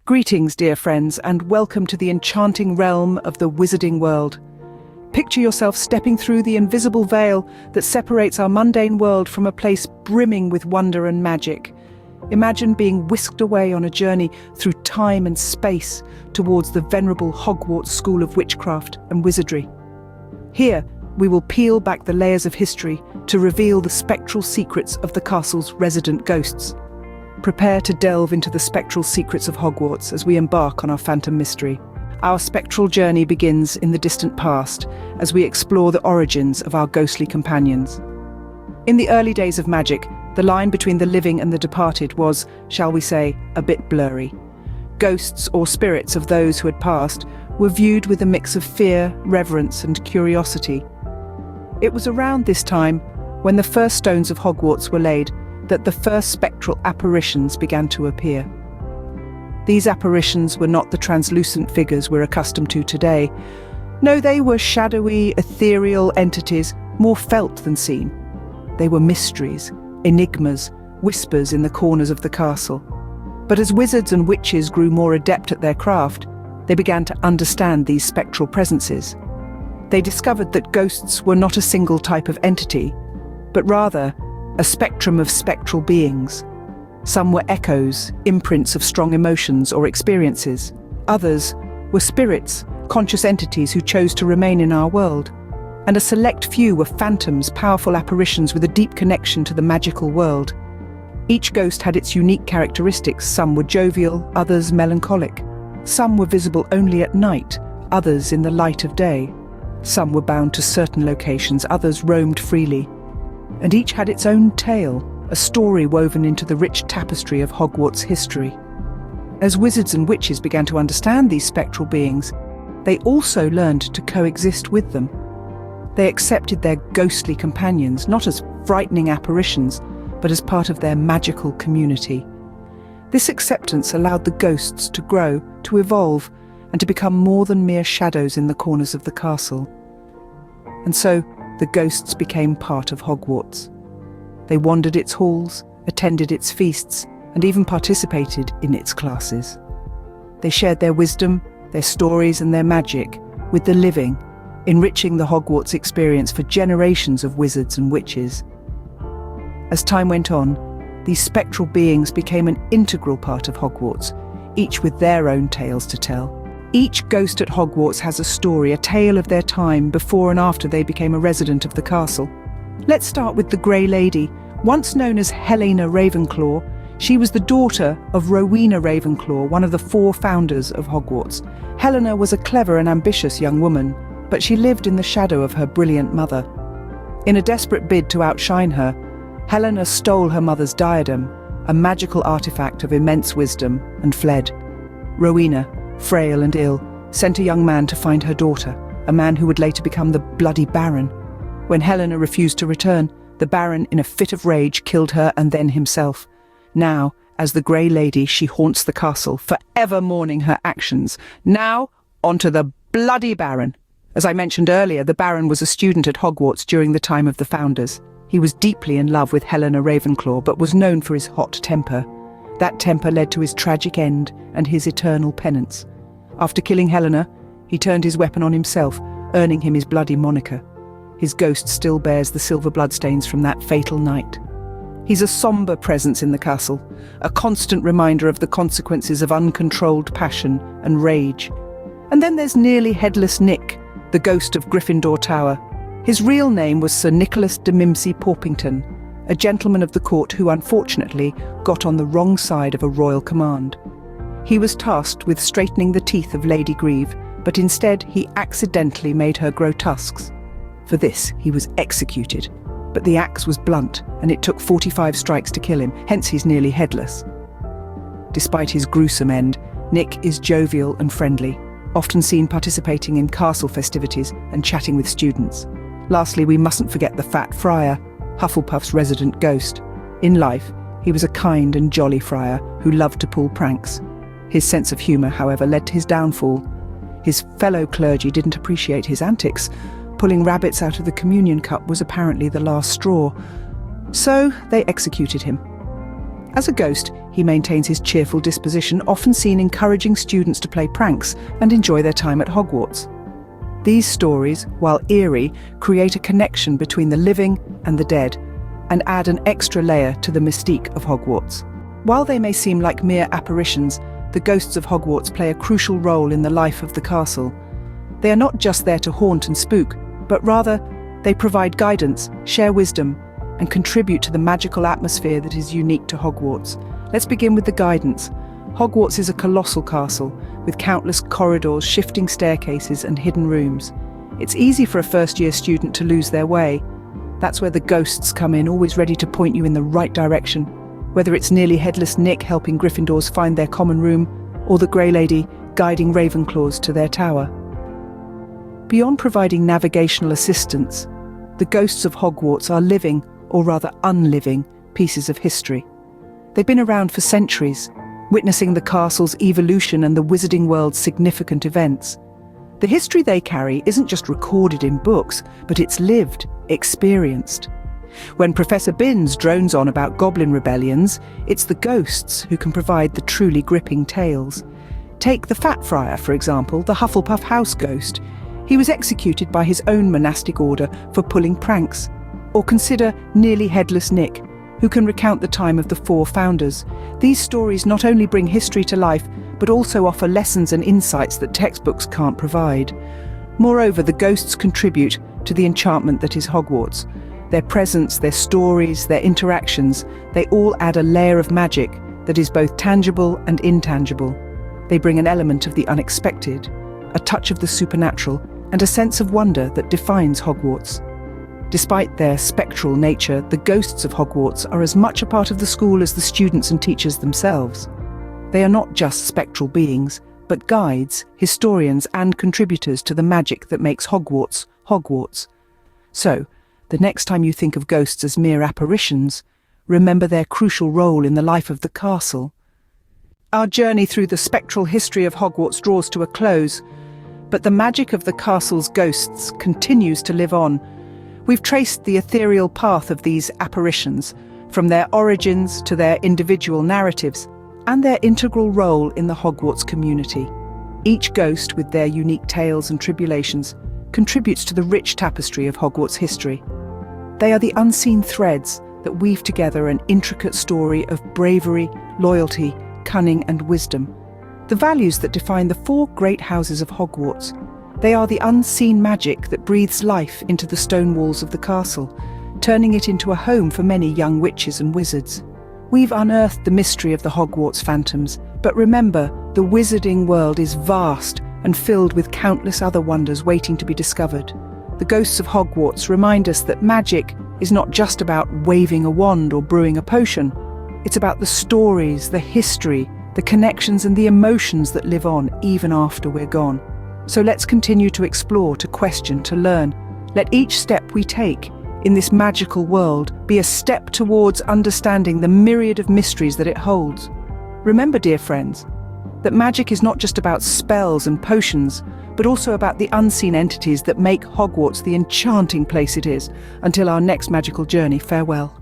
Greetings, dear friends, and welcome to the enchanting realm of the wizarding world. Picture yourself stepping through the invisible veil that separates our mundane world from a place brimming with wonder and magic. Imagine being whisked away on a journey through time and space towards the venerable Hogwarts School of Witchcraft and Wizardry. Here, we will peel back the layers of history to reveal the spectral secrets of the castle's resident ghosts. Prepare to delve into the spectral secrets of Hogwarts as we embark on our phantom mystery. Our spectral journey begins in the distant past as we explore the origins of our ghostly companions. In the early days of magic, the line between the living and the departed was, shall we say, a bit blurry. Ghosts, or spirits of those who had passed, were viewed with a mix of fear, reverence, and curiosity. It was around this time, when the first stones of Hogwarts were laid, that the first spectral apparitions began to appear. These apparitions were not the translucent figures we're accustomed to today. No, they were shadowy, ethereal entities, more felt than seen. They were mysteries, enigmas, whispers in the corners of the castle. But as wizards and witches grew more adept at their craft, they began to understand these spectral presences. They discovered that ghosts were not a single type of entity, but rather a spectrum of spectral beings. Some were echoes, imprints of strong emotions or experiences. Others were spirits, conscious entities who chose to remain in our world. And a select few were phantoms, powerful apparitions with a deep connection to the magical world. Each ghost had its unique characteristics. Some were jovial, others melancholic. Some were visible only at night, others in the light of day. Some were bound to certain locations, others roamed freely. And each had its own tale, a story woven into the rich tapestry of Hogwarts history. As wizards and witches began to understand these spectral beings, they also learned to coexist with them. They accepted their ghostly companions not as frightening apparitions, but as part of their magical community. This acceptance allowed the ghosts to grow, to evolve, and to become more than mere shadows in the corners of the castle. And so, the ghosts became part of Hogwarts. They wandered its halls, attended its feasts, and even participated in its classes. They shared their wisdom, their stories, and their magic with the living, enriching the Hogwarts experience for generations of wizards and witches. As time went on, these spectral beings became an integral part of Hogwarts, each with their own tales to tell. Each ghost at Hogwarts has a story, a tale of their time before and after they became a resident of the castle. Let's start with the Grey Lady. Once known as Helena Ravenclaw, she was the daughter of Rowena Ravenclaw, one of the 4 founders of Hogwarts. Helena was a clever and ambitious young woman, but she lived in the shadow of her brilliant mother. In a desperate bid to outshine her, Helena stole her mother's diadem, a magical artifact of immense wisdom, and fled. Rowena, frail and ill, sent a young man to find her daughter, a man who would later become the Bloody Baron. When Helena refused to return, the Baron, in a fit of rage, killed her and then himself. Now, as the Grey Lady, she haunts the castle, forever mourning her actions. Now, onto the Bloody Baron. As I mentioned earlier, the Baron was a student at Hogwarts during the time of the founders. He was deeply in love with Helena Ravenclaw, but was known for his hot temper. That temper led to his tragic end and his eternal penance. After killing Helena, he turned his weapon on himself, earning him his bloody moniker. His ghost still bears the silver bloodstains from that fatal night. He's a somber presence in the castle, a constant reminder of the consequences of uncontrolled passion and rage. And then there's nearly headless Nick, the ghost of Gryffindor Tower. His real name was Sir Nicholas de Mimsy Porpington, a gentleman of the court who unfortunately got on the wrong side of a royal command. He was tasked with straightening the teeth of Lady Grieve, but instead he accidentally made her grow tusks. For this, he was executed, but the axe was blunt and it took 45 strikes to kill him, hence he's nearly headless. Despite his gruesome end, Nick is jovial and friendly, often seen participating in castle festivities and chatting with students. Lastly, we mustn't forget the Fat Friar, Hufflepuff's resident ghost. In life, he was a kind and jolly friar who loved to pull pranks. His sense of humour, however, led to his downfall. His fellow clergy didn't appreciate his antics. Pulling rabbits out of the communion cup was apparently the last straw. So they executed him. As a ghost, he maintains his cheerful disposition, often seen encouraging students to play pranks and enjoy their time at Hogwarts. These stories, while eerie, create a connection between the living and the dead, and add an extra layer to the mystique of Hogwarts. While they may seem like mere apparitions, the ghosts of Hogwarts play a crucial role in the life of the castle. They are not just there to haunt and spook, but rather, they provide guidance, share wisdom, and contribute to the magical atmosphere that is unique to Hogwarts. Let's begin with the guidance. Hogwarts is a colossal castle, with countless corridors, shifting staircases, and hidden rooms. It's easy for a first-year student to lose their way. That's where the ghosts come in, always ready to point you in the right direction. Whether it's nearly headless Nick helping Gryffindors find their common room, or the Grey Lady guiding Ravenclaws to their tower. Beyond providing navigational assistance, the ghosts of Hogwarts are living, or rather unliving, pieces of history. They've been around for centuries, witnessing the castle's evolution and the wizarding world's significant events. The history they carry isn't just recorded in books, but it's lived, experienced. When Professor Binns drones on about goblin rebellions, it's the ghosts who can provide the truly gripping tales. Take the Fat Friar, for example, the Hufflepuff house ghost. He was executed by his own monastic order for pulling pranks. Or consider Nearly Headless Nick, who can recount the time of the four founders. These stories not only bring history to life, but also offer lessons and insights that textbooks can't provide. Moreover, the ghosts contribute to the enchantment that is Hogwarts. Their presence, their stories, their interactions, they all add a layer of magic that is both tangible and intangible. They bring an element of the unexpected, a touch of the supernatural, and a sense of wonder that defines Hogwarts. Despite their spectral nature, the ghosts of Hogwarts are as much a part of the school as the students and teachers themselves. They are not just spectral beings, but guides, historians, and contributors to the magic that makes Hogwarts, Hogwarts. So, the next time you think of ghosts as mere apparitions, remember their crucial role in the life of the castle. Our journey through the spectral history of Hogwarts draws to a close, but the magic of the castle's ghosts continues to live on. We've traced the ethereal path of these apparitions, from their origins to their individual narratives, and their integral role in the Hogwarts community. Each ghost, with their unique tales and tribulations, contributes to the rich tapestry of Hogwarts history. They are the unseen threads that weave together an intricate story of bravery, loyalty, cunning, and wisdom. The values that define the four great houses of Hogwarts. They are the unseen magic that breathes life into the stone walls of the castle, turning it into a home for many young witches and wizards. We've unearthed the mystery of the Hogwarts phantoms, but remember, the wizarding world is vast and filled with countless other wonders waiting to be discovered. The ghosts of Hogwarts remind us that magic is not just about waving a wand or brewing a potion. It's about the stories, the history, the connections and the emotions that live on even after we're gone. So let's continue to explore, to question, to learn. Let each step we take in this magical world be a step towards understanding the myriad of mysteries that it holds. Remember, dear friends, that magic is not just about spells and potions, but also about the unseen entities that make Hogwarts the enchanting place it is. Until our next magical journey, farewell.